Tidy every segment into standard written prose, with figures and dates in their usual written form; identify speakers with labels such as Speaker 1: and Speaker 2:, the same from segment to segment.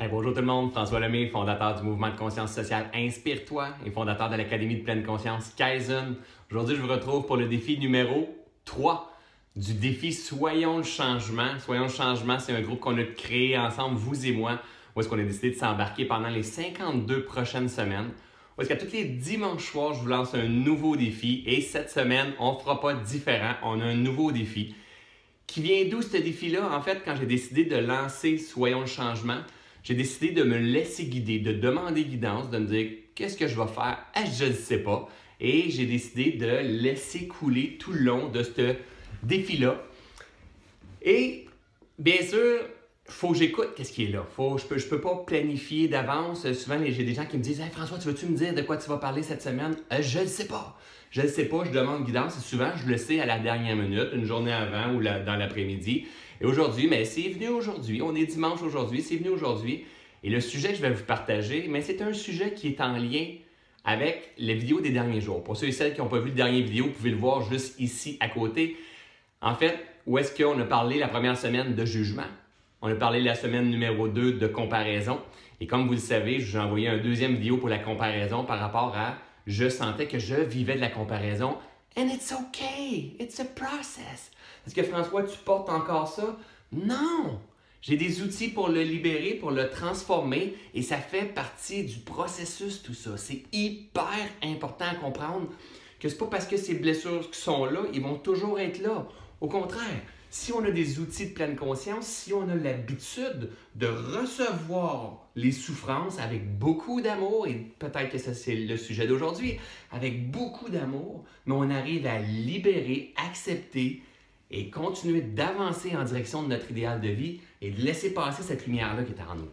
Speaker 1: Hey, bonjour tout le monde, François Lemay, fondateur du mouvement de conscience sociale Inspire-toi et fondateur de l'Académie de pleine conscience Kaizen. Aujourd'hui, je vous retrouve pour le défi numéro 3 du défi Soyons le changement. Soyons le changement, c'est un groupe qu'on a créé ensemble, vous et moi, où est-ce qu'on a décidé de s'embarquer pendant les 52 prochaines semaines. Où est-ce qu'à tous les dimanches soirs, je vous lance un nouveau défi et cette semaine, on ne fera pas différent, on a un nouveau défi. Qui vient d'où ce défi-là? En fait, quand j'ai décidé de lancer Soyons le changement, j'ai décidé de me laisser guider, de demander guidance, de me dire qu'est-ce que je vais faire? Je ne sais pas. Et j'ai décidé de laisser couler tout le long de ce défi-là. Et bien sûr, il faut que j'écoute qu'est-ce qui est là. Je peux pas planifier d'avance. Souvent, j'ai des gens qui me disent hey, François, tu veux-tu me dire de quoi tu vas parler cette semaine? Je ne sais pas. Je ne sais pas, je demande guidance et souvent, je le sais à la dernière minute, une journée avant ou dans l'après-midi. Et aujourd'hui, mais c'est venu aujourd'hui. On est dimanche aujourd'hui, c'est venu aujourd'hui. Et le sujet que je vais vous partager, mais c'est un sujet qui est en lien avec les vidéos des derniers jours. Pour ceux et celles qui n'ont pas vu le dernier vidéo, vous pouvez le voir juste ici à côté. En fait, où est-ce qu'on a parlé la première semaine de jugement? On a parlé la semaine numéro 2 de comparaison. Et comme vous le savez, je vous ai envoyé un deuxième vidéo pour la comparaison par rapport à je sentais que je vivais de la comparaison. And it's okay, it's a process. Est-ce que François, tu portes encore ça? Non! J'ai des outils pour le libérer, pour le transformer et ça fait partie du processus tout ça. C'est hyper important à comprendre que c'est pas parce que ces blessures qui sont là, ils vont toujours être là. Au contraire, si on a des outils de pleine conscience, si on a l'habitude de recevoir les souffrances avec beaucoup d'amour, et peut-être que ça c'est le sujet d'aujourd'hui, avec beaucoup d'amour, mais on arrive à libérer, accepter et continuer d'avancer en direction de notre idéal de vie et de laisser passer cette lumière-là qui est en nous.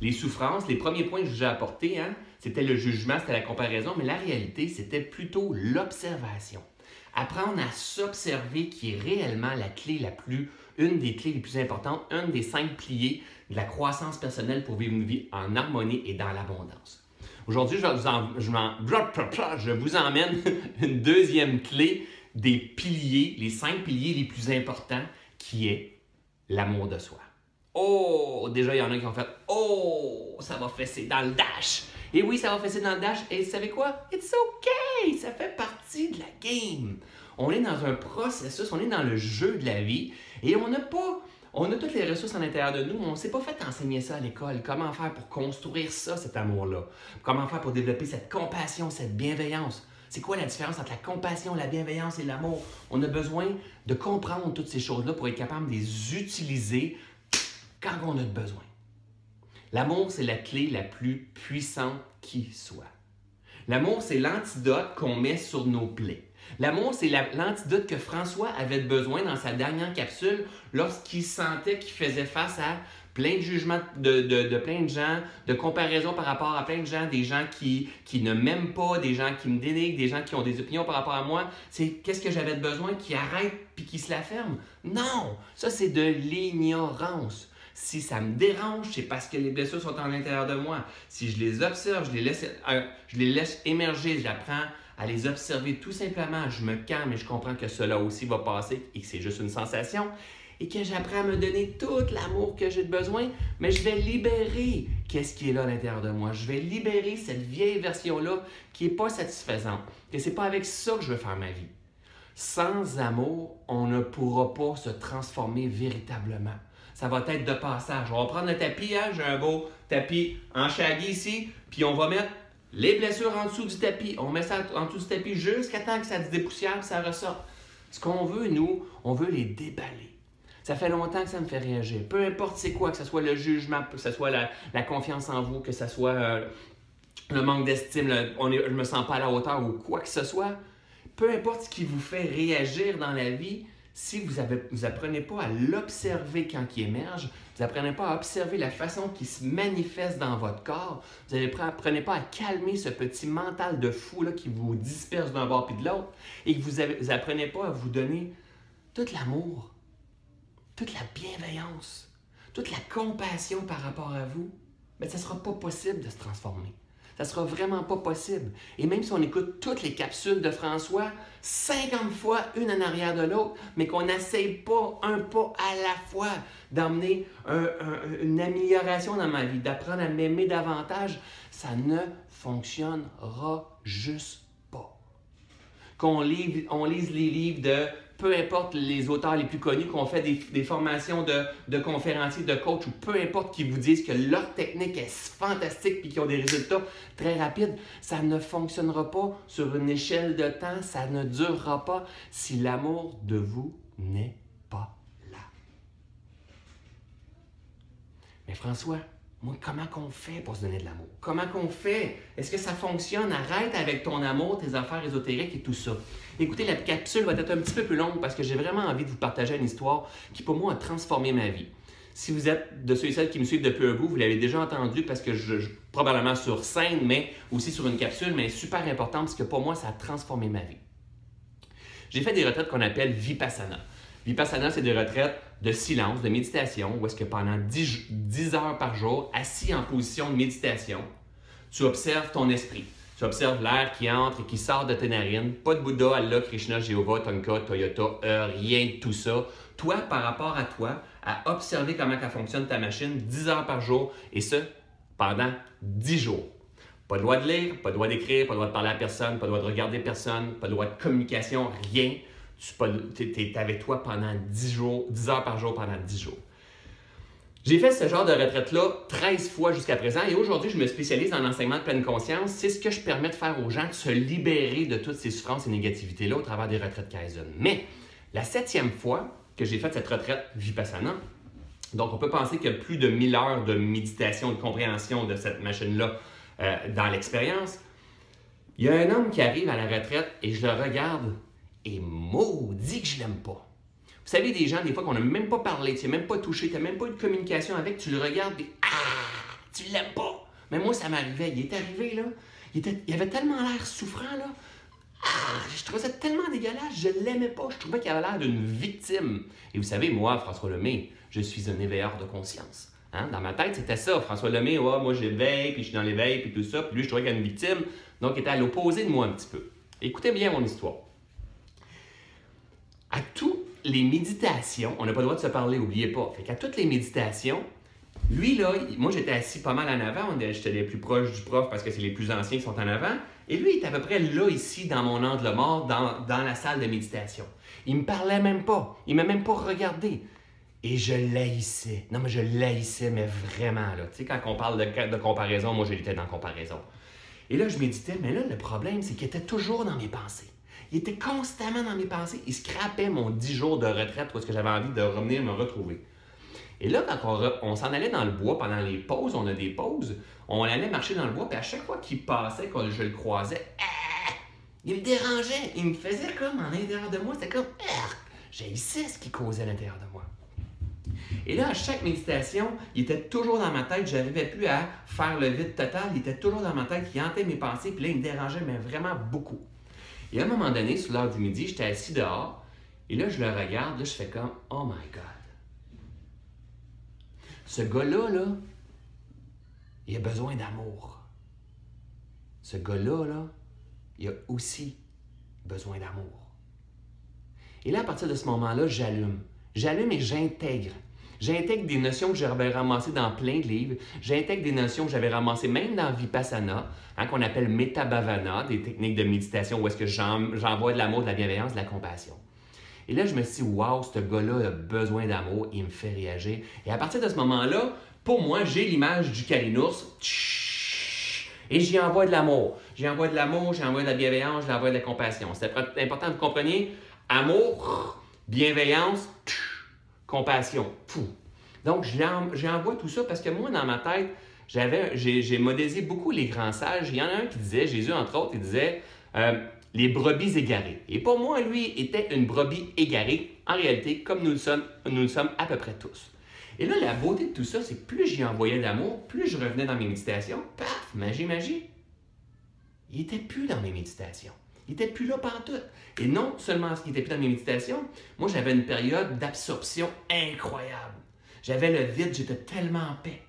Speaker 1: Les souffrances, les premiers points que je vous ai apportés, c'était le jugement, c'était la comparaison, mais la réalité, c'était plutôt l'observation. Apprendre à s'observer qui est réellement une des clés les plus importantes, un des 5 piliers de la croissance personnelle pour vivre une vie en harmonie et dans l'abondance. Aujourd'hui, je vous emmène une deuxième clé des piliers, les 5 piliers les plus importants, qui est l'amour de soi. Oh, déjà, il y en a qui ont fait « Oh, ça va fesser dans le dash! » Et oui, ça va fesser dans le dash. Et vous savez quoi? It's okay! Ça fait partie de la game. On est dans un processus, on est dans le jeu de la vie et on a toutes les ressources à l'intérieur de nous, mais on ne s'est pas fait enseigner ça à l'école. Comment faire pour construire ça, cet amour-là? Comment faire pour développer cette compassion, cette bienveillance? C'est quoi la différence entre la compassion, la bienveillance et l'amour? On a besoin de comprendre toutes ces choses-là pour être capable de les utiliser quand on a besoin. L'amour, c'est la clé la plus puissante qui soit. L'amour, c'est l'antidote qu'on met sur nos plaies. L'amour, c'est l'antidote que François avait besoin dans sa dernière capsule lorsqu'il sentait qu'il faisait face à plein de jugements de plein de gens, de comparaisons par rapport à plein de gens, des gens qui ne m'aiment pas, des gens qui me dénigrent, des gens qui ont des opinions par rapport à moi. C'est qu'est-ce que j'avais besoin qui arrête puis qui se la ferme? Non! Ça, c'est de l'ignorance. Si ça me dérange, c'est parce que les blessures sont à l'intérieur de moi. Si je les observe, je les laisse émerger, j'apprends à les observer tout simplement, je me calme et je comprends que cela aussi va passer et que c'est juste une sensation et que j'apprends à me donner tout l'amour que j'ai besoin, mais je vais libérer qu'est-ce qui est là à l'intérieur de moi. Je vais libérer cette vieille version-là qui n'est pas satisfaisante, que ce n'est pas avec ça que je veux faire ma vie. Sans amour, on ne pourra pas se transformer véritablement. Ça va être de passage. On va prendre le tapis, j'ai un beau tapis en shaggy ici, puis on va mettre les blessures en dessous du tapis. On met ça en dessous du tapis jusqu'à temps que ça se dépoussière et ça ressorte. Ce qu'on veut, nous, on veut les déballer. Ça fait longtemps que ça me fait réagir. Peu importe c'est quoi, que ce soit le jugement, que ce soit la confiance en vous, que ce soit le manque d'estime, je me sens pas à la hauteur ou quoi que ce soit. Peu importe ce qui vous fait réagir dans la vie, si vous n'apprenez pas à l'observer quand il émerge, vous n'apprenez pas à observer la façon qu'il se manifeste dans votre corps, vous n'apprenez pas à calmer ce petit mental de fou là, qui vous disperse d'un bord puis de l'autre, et que vous n'apprenez pas à vous donner tout l'amour, toute la bienveillance, toute la compassion par rapport à vous, bien, ça ne sera pas possible de se transformer. Ça ne sera vraiment pas possible. Et même si on écoute toutes les capsules de François, 50 fois, une en arrière de l'autre, mais qu'on n'essaye pas un pas à la fois d'emmener une amélioration dans ma vie, d'apprendre à m'aimer davantage, ça ne fonctionnera juste pas. On lise les livres de peu importe les auteurs les plus connus, qu'on fait des formations de conférenciers, de coachs, ou peu importe qui vous disent que leur technique est fantastique et qu'ils ont des résultats très rapides, ça ne fonctionnera pas sur une échelle de temps, ça ne durera pas si l'amour de vous n'est pas là. Mais François, moi, comment qu'on fait pour se donner de l'amour? Comment qu'on fait? Est-ce que ça fonctionne? Arrête avec ton amour, tes affaires ésotériques et tout ça. Écoutez, la capsule va être un petit peu plus longue parce que j'ai vraiment envie de vous partager une histoire qui, pour moi, a transformé ma vie. Si vous êtes de ceux et celles qui me suivent depuis un bout, vous l'avez déjà entendu parce que probablement sur scène, mais aussi sur une capsule, mais super importante parce que pour moi, ça a transformé ma vie. J'ai fait des retraites qu'on appelle Vipassana. Vipassana, c'est des retraites de silence, de méditation, où est-ce que pendant 10 heures par jour, assis en position de méditation, tu observes ton esprit. Tu observes l'air qui entre et qui sort de tes narines. Pas de Bouddha, Allah, Krishna, Jéhovah, Tonka, Toyota, rien de tout ça. Toi, par rapport à toi, à observer comment elle fonctionne ta machine 10 heures par jour, et ce, pendant 10 jours. Pas le droit de lire, pas le droit d'écrire, pas le droit de parler à personne, pas le droit de regarder personne, pas le droit de communication, rien. Tu es avec toi pendant 10 heures par jour pendant 10 jours. J'ai fait ce genre de retraite-là 13 fois jusqu'à présent et aujourd'hui, je me spécialise dans l'enseignement de pleine conscience. C'est ce que je permets de faire aux gens, de se libérer de toutes ces souffrances et négativités-là au travers des retraites Kaizen. Mais la 7e fois que j'ai fait cette retraite Vipassana, donc on peut penser qu'il y a plus de 1000 heures de méditation, de compréhension de cette machine-là dans l'expérience. Il y a un homme qui arrive à la retraite et je le regarde et maudit que je l'aime pas. Vous savez, des gens, des fois, qu'on n'a même pas parlé, tu n'as même pas touché, tu n'as même pas eu de communication avec, tu le regardes et tu l'aimes pas. Mais moi, ça m'arrivait. Il est arrivé, là. Il avait tellement l'air souffrant, là. Je trouvais ça tellement dégueulasse. Je l'aimais pas. Je trouvais qu'il avait l'air d'une victime. Et vous savez, moi, François Lemay, je suis un éveilleur de conscience. Hein? Dans ma tête, c'était ça. François Lemay, moi, j'éveille, puis je suis dans l'éveil, puis tout ça. Puis lui, je trouvais qu'il y avait une victime. Donc, il était à l'opposé de moi un petit peu. Écoutez bien mon histoire. À toutes les méditations, on n'a pas le droit de se parler, n'oubliez pas. Fait qu'à toutes les méditations, lui, là, moi, j'étais assis pas mal en avant. J'étais les plus proches du prof parce que c'est les plus anciens qui sont en avant. Et lui, il était à peu près là, ici, dans mon angle mort, dans la salle de méditation. Il me parlait même pas. Il m'a même pas regardé. Et je l'haïssais. Non, mais je l'haïssais, mais vraiment, là. Tu sais, quand on parle de comparaison, moi, j'étais dans comparaison. Et là, je méditais, mais là, le problème, c'est qu'il était toujours dans mes pensées. Il était constamment dans mes pensées. Il scrapait mon 10 jours de retraite parce que j'avais envie de revenir me retrouver. Et là, quand on s'en allait dans le bois pendant les pauses, on a des pauses, on allait marcher dans le bois, puis à chaque fois qu'il passait, quand je le croisais, il me dérangeait. Il me faisait comme en l'intérieur de moi. C'était comme, j'haïssais ce qui causait à l'intérieur de moi. Et là, à chaque méditation, il était toujours dans ma tête. Je n'arrivais plus à faire le vide total. Il était toujours dans ma tête. Il hantait mes pensées. Puis là, il me dérangeait, mais vraiment beaucoup. Et à un moment donné, sur l'heure du midi, j'étais assis dehors. Et là, je le regarde. Là, je fais comme, oh my God. Ce gars-là, là, il a besoin d'amour. Ce gars-là, là, il a aussi besoin d'amour. Et là, à partir de ce moment-là, j'allume. J'allume et j'intègre. J'intègre des notions que j'avais ramassées dans plein de livres. J'intègre des notions que j'avais ramassées même dans Vipassana, qu'on appelle Metta Bhavana, des techniques de méditation où est-ce que j'envoie de l'amour, de la bienveillance, de la compassion. Et là, je me suis dit, waouh, ce gars-là a besoin d'amour, il me fait réagir. Et à partir de ce moment-là, pour moi, j'ai l'image du calinours. Et j'y envoie de l'amour. J'y envoie de l'amour, j'y envoie de la bienveillance, j'y envoie de la compassion. C'est important, vous compreniez? Amour, bienveillance, compassion. Donc, j'envoie tout ça parce que moi, dans ma tête, j'ai modélisé beaucoup les grands sages. Il y en a un qui disait, Jésus entre autres, il disait les brebis égarées. Et pour moi, lui, était une brebis égarée, en réalité, comme nous le sommes à peu près tous. Et là, la beauté de tout ça, c'est plus j'y envoyais d'amour, plus je revenais dans mes méditations, paf, magie. Il n'était plus dans mes méditations. Il n'était plus là pantoute. Et non seulement qu'il n'était plus dans mes méditations, moi, j'avais une période d'absorption incroyable. J'avais le vide, j'étais tellement en paix.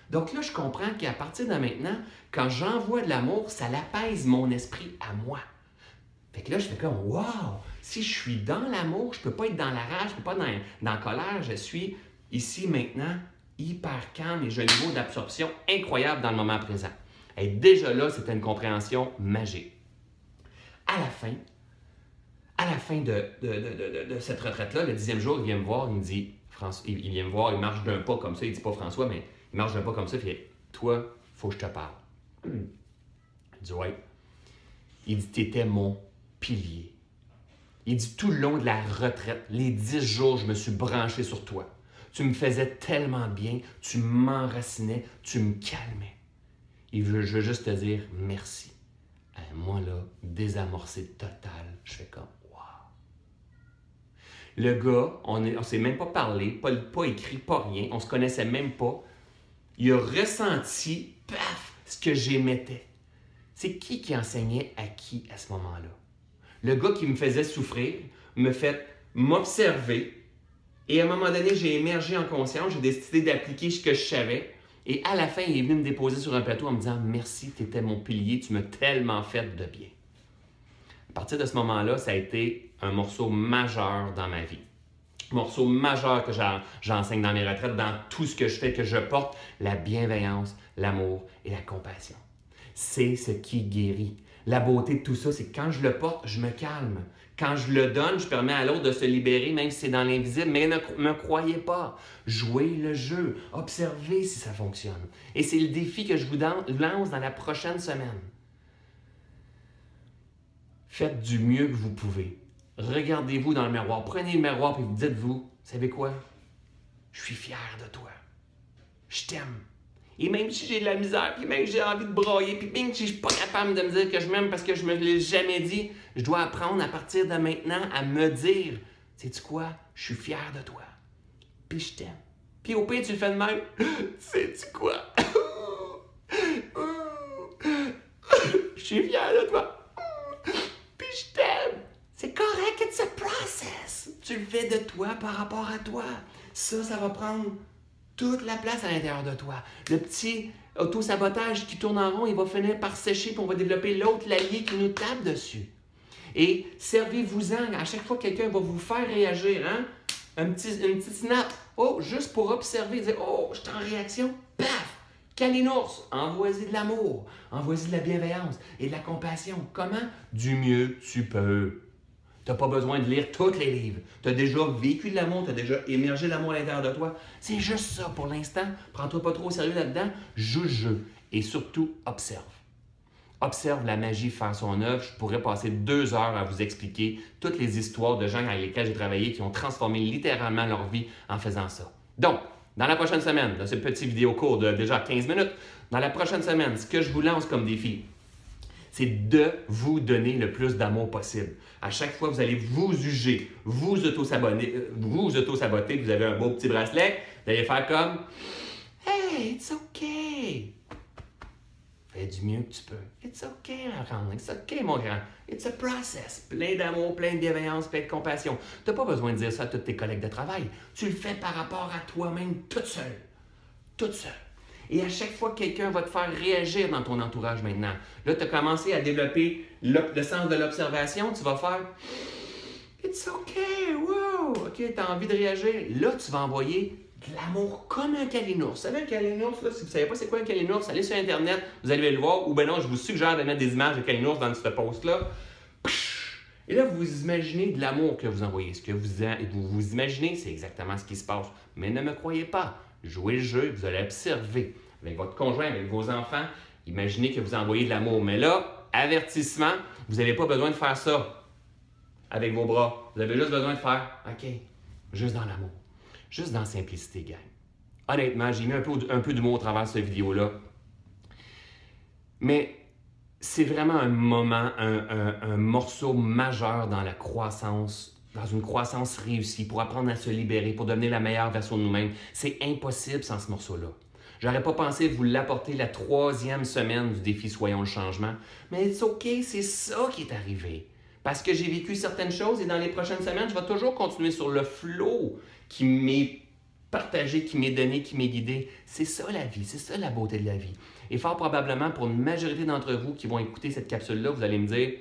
Speaker 1: Donc là, je comprends qu'à partir de maintenant, quand j'envoie de l'amour, ça l'apaise mon esprit à moi. Fait que là, je fais comme, wow! Si je suis dans l'amour, je ne peux pas être dans la rage, je ne peux pas être dans la colère, je suis ici maintenant, hyper calme et j'ai un niveau d'absorption incroyable dans le moment présent. Et déjà là, c'était une compréhension magique. À la fin de cette retraite-là, le 10e jour, il vient me voir, il me dit, il vient me voir, il marche d'un pas comme ça, il ne dit pas François, mais il marche d'un pas comme ça, il fait, toi, il faut que je te parle. Il dit, ouais. Il dit, t'étais mon pilier. Il dit, tout le long de la retraite, les 10 jours, je me suis branché sur toi. Tu me faisais tellement bien, tu m'enracinais, tu me calmais. Et je veux juste te dire merci. Moi, là, désamorcé total, je fais comme, wow. Le gars, on ne s'est même pas parlé, pas écrit, pas rien, on se connaissait même pas. Il a ressenti, paf, ce que j'émettais. C'est qui enseignait à qui à ce moment-là? Le gars qui me faisait souffrir me fait m'observer et à un moment donné, j'ai émergé en conscience, j'ai décidé d'appliquer ce que je savais et à la fin, il est venu me déposer sur un plateau en me disant « Merci, tu étais mon pilier, tu m'as tellement fait de bien. » À partir de ce moment-là, ça a été un morceau majeur dans ma vie. Morceau majeur que j'enseigne dans mes retraites, dans tout ce que je fais, que je porte, la bienveillance, l'amour et la compassion. C'est ce qui guérit. La beauté de tout ça, c'est que quand je le porte, je me calme. Quand je le donne, je permets à l'autre de se libérer, même si c'est dans l'invisible. Mais ne me croyez pas. Jouez le jeu. Observez si ça fonctionne. Et c'est le défi que je vous lance dans la prochaine semaine. Faites du mieux que vous pouvez. Regardez-vous dans le miroir. Prenez le miroir et dites-vous, savez quoi? Je suis fier de toi. Je t'aime. Et même si j'ai de la misère, puis même si j'ai envie de brailler, puis même si je ne suis pas capable de me dire que je m'aime parce que je ne me l'ai jamais dit, je dois apprendre à partir de maintenant à me dire, sais-tu quoi? Je suis fier de toi. Puis je t'aime. Puis au pire, tu le fais de même. Sais-tu quoi? Je suis fier de toi. Puis je t'aime. C'est correct, it's a process. Tu le fais de toi par rapport à toi. Ça va prendre toute la place à l'intérieur de toi. Le petit auto-sabotage qui tourne en rond, il va finir par sécher, puis on va développer l'autre l'allié qui nous tape dessus. Et servez-vous-en. À chaque fois que quelqu'un va vous faire réagir, hein? Une petite snap. Oh, juste pour observer, dire, oh, je suis en réaction. Paf! Calinours, envoie-y de l'amour, envoie-y de la bienveillance et de la compassion. Comment? Du mieux que tu peux. Tu n'as pas besoin de lire tous les livres. Tu as déjà vécu de l'amour, tu as déjà émergé l'amour à l'intérieur de toi. C'est juste ça pour l'instant. Prends-toi pas trop au sérieux là-dedans. Joue le jeu et surtout, observe. Observe la magie faire son œuvre. Je pourrais passer 2 heures à vous expliquer toutes les histoires de gens avec lesquels j'ai travaillé qui ont transformé littéralement leur vie en faisant ça. Donc, dans la prochaine semaine, dans ce petit vidéo court de déjà 15 minutes, dans la prochaine semaine, ce que je vous lance comme défi, c'est de vous donner le plus d'amour possible. À chaque fois que vous allez vous juger, vous auto-saboter, vous avez un beau petit bracelet, vous allez faire comme « Hey, it's okay! » Fais du mieux que tu peux. « It's okay, ma grande. It's okay, mon grand. It's a process. » Plein d'amour, plein de bienveillance, plein de compassion. Tu n'as pas besoin de dire ça à tous tes collègues de travail. Tu le fais par rapport à toi-même, toute seule. Toute seule. Et à chaque fois que quelqu'un va te faire réagir dans ton entourage maintenant, là, tu as commencé à développer le sens de l'observation, tu vas faire « It's okay, wow! » OK, tu as envie de réagir. Là, tu vas envoyer de l'amour comme un calinours. Vous savez, un calinours, là, si vous ne savez pas c'est quoi un calinours, allez sur Internet, vous allez le voir, ou bien non, je vous suggère de mettre des images de calinours dans ce post-là. Et là, vous imaginez de l'amour que vous envoyez. Ce que vous imaginez, c'est exactement ce qui se passe. Mais ne me croyez pas. Jouez le jeu, vous allez observer avec votre conjoint, avec vos enfants. Imaginez que vous envoyez de l'amour. Mais là, avertissement, vous n'avez pas besoin de faire ça avec vos bras. Vous avez juste besoin de faire, OK, juste dans l'amour. Juste dans la simplicité, gang. Honnêtement, j'ai mis un peu d'humour au travers de cette vidéo-là. Mais c'est vraiment un moment, un morceau majeur dans la croissance, dans une croissance réussie, pour apprendre à se libérer, pour devenir la meilleure version de nous-mêmes. C'est impossible sans ce morceau-là. J'aurais pas pensé vous l'apporter la 3e semaine du défi Soyons le changement, mais it's OK, c'est ça qui est arrivé. Parce que j'ai vécu certaines choses et dans les prochaines semaines, je vais toujours continuer sur le flow qui m'est partagé, qui m'est donné, qui m'est guidé. C'est ça la vie, c'est ça la beauté de la vie. Et fort probablement, pour une majorité d'entre vous qui vont écouter cette capsule-là, vous allez me dire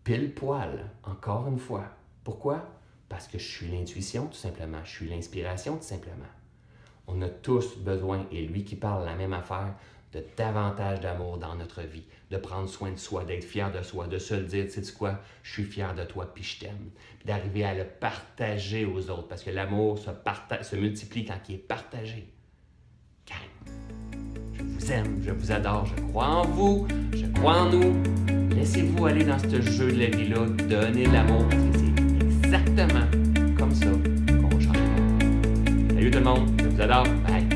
Speaker 1: pile poil, encore une fois. Pourquoi? Parce que je suis l'intuition, tout simplement. Je suis l'inspiration, tout simplement. On a tous besoin, et lui qui parle la même affaire, de davantage d'amour dans notre vie, de prendre soin de soi, d'être fier de soi, de se le dire, tu sais quoi, je suis fier de toi puis je t'aime. Puis d'arriver à le partager aux autres, parce que l'amour se multiplie quand il est partagé. Gang, je vous aime, je vous adore, je crois en vous, je crois en nous. Laissez-vous aller dans ce jeu de la vie-là, donnez de l'amour, parce que c'est exactement comme ça qu'on change. Salut tout le monde, je vous adore, bye!